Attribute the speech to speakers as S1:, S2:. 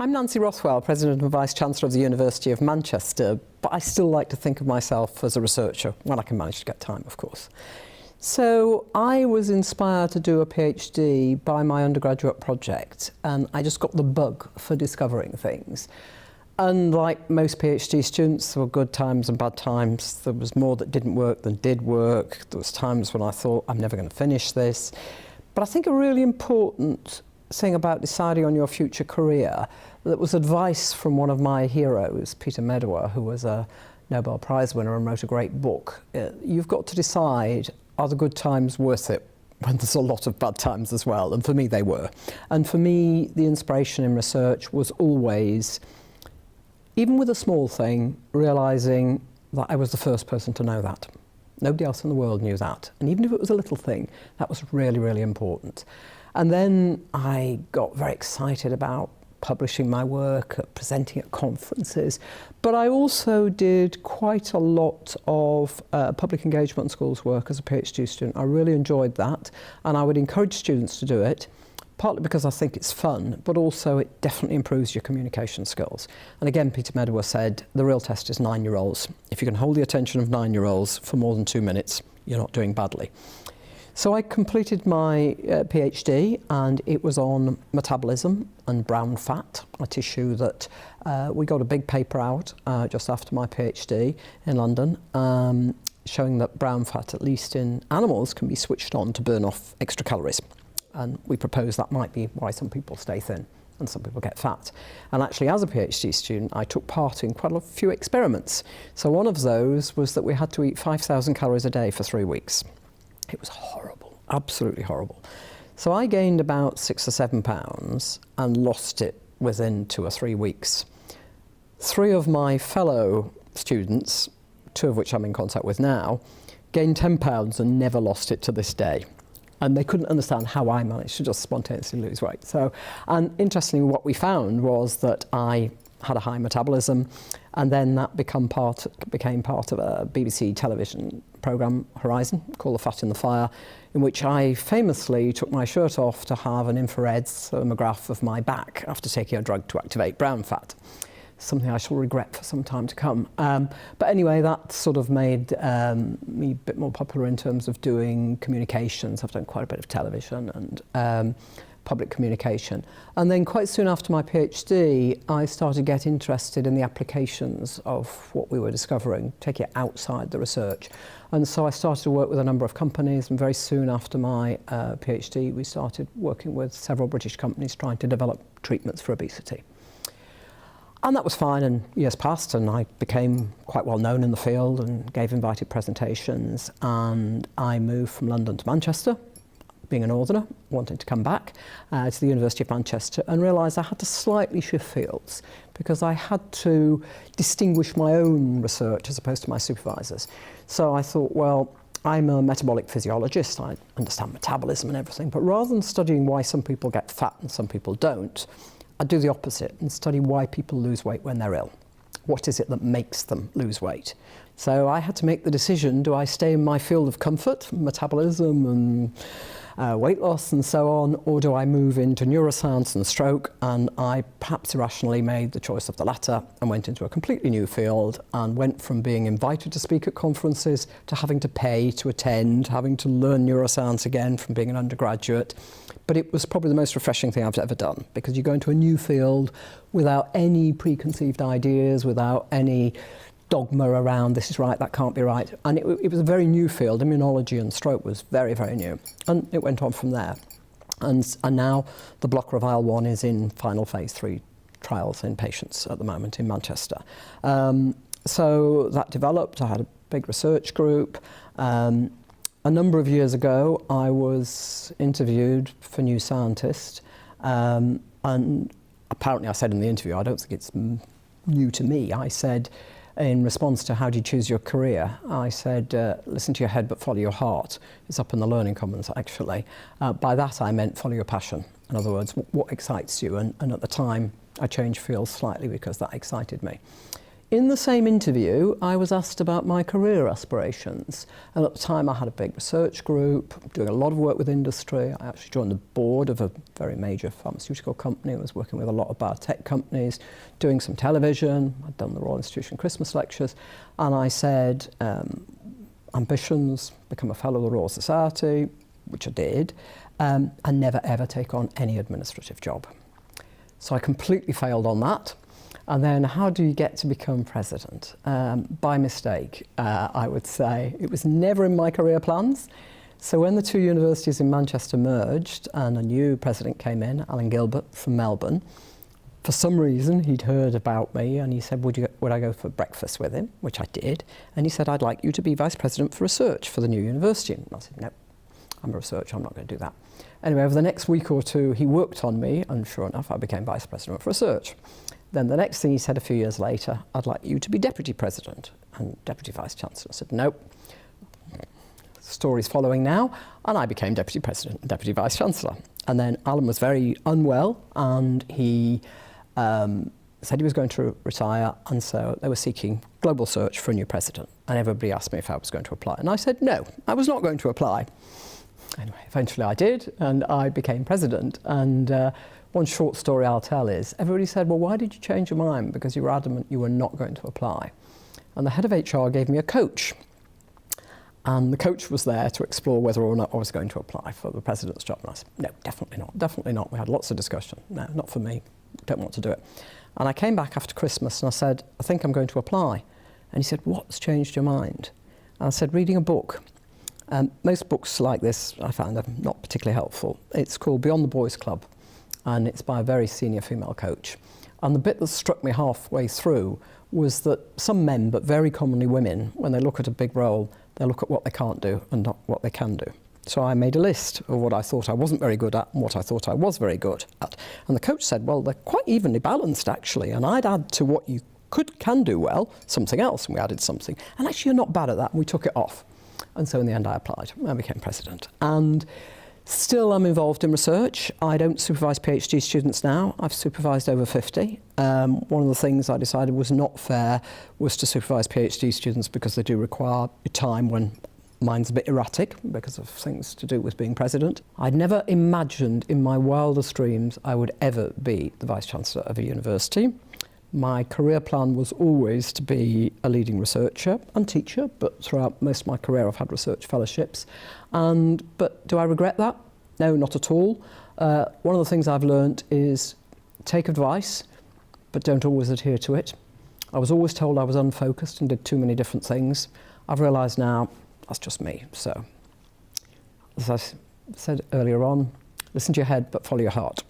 S1: I'm Nancy Rothwell, President and Vice Chancellor of the University of Manchester, but I still like to think of myself as a researcher, when I can manage to get time, of course. So I was inspired to do a PhD by my undergraduate project, and I just got the bug for discovering things. Unlike most PhD students, there were good times and bad times. There was more that didn't work than did work. There was times when I thought, I'm never going to finish this. But I think a really important thing about deciding on your future career, that was advice from one of my heroes, Peter Medawar, who was a Nobel Prize winner and wrote a great book. You've got to decide, are the good times worth it when there's a lot of bad times as well? And for me, they were. And for me, the inspiration in research was always, even with a small thing, realising that I was the first person to know that. Nobody else in the world knew that. And even if it was a little thing, that was really, really important. And then I got very excited about publishing my work, presenting at conferences, but I also did quite a lot of public engagement and schools work as a PhD student. I really enjoyed that, and I would encourage students to do it, partly because I think it's fun, but also it definitely improves your communication skills. And again, Peter Medawar said, the real test is 9-year-olds. If you can hold the attention of 9-year-olds for more than 2 minutes, you're not doing badly. So I completed my PhD, and it was on metabolism and brown fat, a tissue that we got a big paper out just after my PhD in London, showing that brown fat, at least in animals, can be switched on to burn off extra calories. And we propose that might be why some people stay thin and some people get fat. And actually, as a PhD student, I took part in quite a few experiments. So one of those was that we had to eat 5,000 calories a day for 3 weeks. It was horrible, absolutely horrible. So I gained about 6 or 7 pounds and lost it within 2 or 3 weeks. 3 of my fellow students, 2 of which I'm in contact with now, gained 10 pounds and never lost it to this day. And they couldn't understand how I managed to just spontaneously lose weight. So, and interestingly, what we found was that I had a high metabolism, and then that became part of a BBC television programme, Horizon, called The Fat in the Fire, in which I famously took my shirt off to have an infrared thermograph of my back after taking a drug to activate brown fat. Something I shall regret for some time to come. But anyway, that sort of made me a bit more popular in terms of doing communications. I've done quite a bit of television and public communication. And then quite soon after my PhD, I started to get interested in the applications of what we were discovering, take it outside the research. And so I started to work with a number of companies, and very soon after my PhD, we started working with several British companies trying to develop treatments for obesity. And that was fine, and years passed, and I became quite well known in the field and gave invited presentations, and I moved from London to Manchester, being a northerner, wanting to come back to the University of Manchester, and realised I had to slightly shift fields because I had to distinguish my own research as opposed to my supervisors. So I thought, well, I'm a metabolic physiologist, I understand metabolism and everything, but rather than studying why some people get fat and some people don't, I do the opposite and study why people lose weight when they're ill. What is it that makes them lose weight? So I had to make the decision, do I stay in my field of comfort, metabolism and weight loss and so on, or do I move into neuroscience and stroke? And I perhaps irrationally made the choice of the latter and went into a completely new field and went from being invited to speak at conferences to having to pay to attend, having to learn neuroscience again from being an undergraduate. But it was probably the most refreshing thing I've ever done, because you go into a new field without any preconceived ideas, without any dogma around this is right, that can't be right. And it was a very new field. Immunology and stroke was very, very new. And it went on from there. And now the blocker of IL-1 is in final phase 3 trials in patients at the moment in Manchester. So that developed. I had a big research group. A number of years ago, I was interviewed for New Scientist, and apparently I said in the interview, I don't think it's new to me, I said, in response to how do you choose your career, I said, listen to your head but follow your heart. It's up in the Learning Commons, actually. By that I meant follow your passion. In other words, what excites you? And at the time, I changed fields slightly because that excited me. In the same interview, I was asked about my career aspirations. And at the time, I had a big research group, doing a lot of work with industry. I actually joined the board of a very major pharmaceutical company. I was working with a lot of biotech companies, doing some television. I'd done the Royal Institution Christmas lectures. And I said, ambitions, become a fellow of the Royal Society, which I did, and never ever take on any administrative job. So I completely failed on that. And then how do you get to become president? By mistake, I would say. It was never in my career plans. So when the two universities in Manchester merged and a new president came in, Alan Gilbert from Melbourne, for some reason he'd heard about me and he said, would I go for breakfast with him? Which I did. And he said, I'd like you to be vice president for research for the new university. And I said, no, I'm a researcher, I'm not going to do that. Anyway, over the next week or two, he worked on me, and sure enough, I became vice president for research. Then the next thing he said a few years later, I'd like you to be deputy president and deputy vice chancellor. I said, nope. Story's following now, and I became deputy president and deputy vice chancellor. And then Alan was very unwell, and he said he was going to retire, and so they were seeking global search for a new president. And everybody asked me if I was going to apply. And I said, no, I was not going to apply. Anyway, eventually I did, and I became president. And one short story I'll tell is, everybody said, well, why did you change your mind? Because you were adamant you were not going to apply. And the head of HR gave me a coach. And the coach was there to explore whether or not I was going to apply for the president's job. And I said, no, definitely not. We had lots of discussion. No, not for me. Don't want to do it. And I came back after Christmas and I said, I think I'm going to apply. And he said, what's changed your mind? And I said, reading a book. Most books like this I found are not particularly helpful. It's called Beyond the Boys Club, and it's by a very senior female coach. And the bit that struck me halfway through was that some men, but very commonly women, when they look at a big role, they look at what they can't do and not what they can do. So I made a list of what I thought I wasn't very good at and what I thought I was very good at. And the coach said, well, they're quite evenly balanced actually, and I'd add to what you can do well something else, and we added something. And actually you're not bad at that, and we took it off. And so in the end I applied. I became president. And still I'm involved in research. I don't supervise PhD students now. I've supervised over 50. One of the things I decided was not fair was to supervise PhD students because they do require time when mine's a bit erratic because of things to do with being president. I'd never imagined in my wildest dreams I would ever be the Vice Chancellor of a university. My career plan was always to be a leading researcher and teacher, but throughout most of my career I've had research fellowships. But do I regret that? No, not at all. One of the things I've learnt is take advice, but don't always adhere to it. I was always told I was unfocused and did too many different things. I've realised now that's just me. So, as I said earlier on, listen to your head, but follow your heart.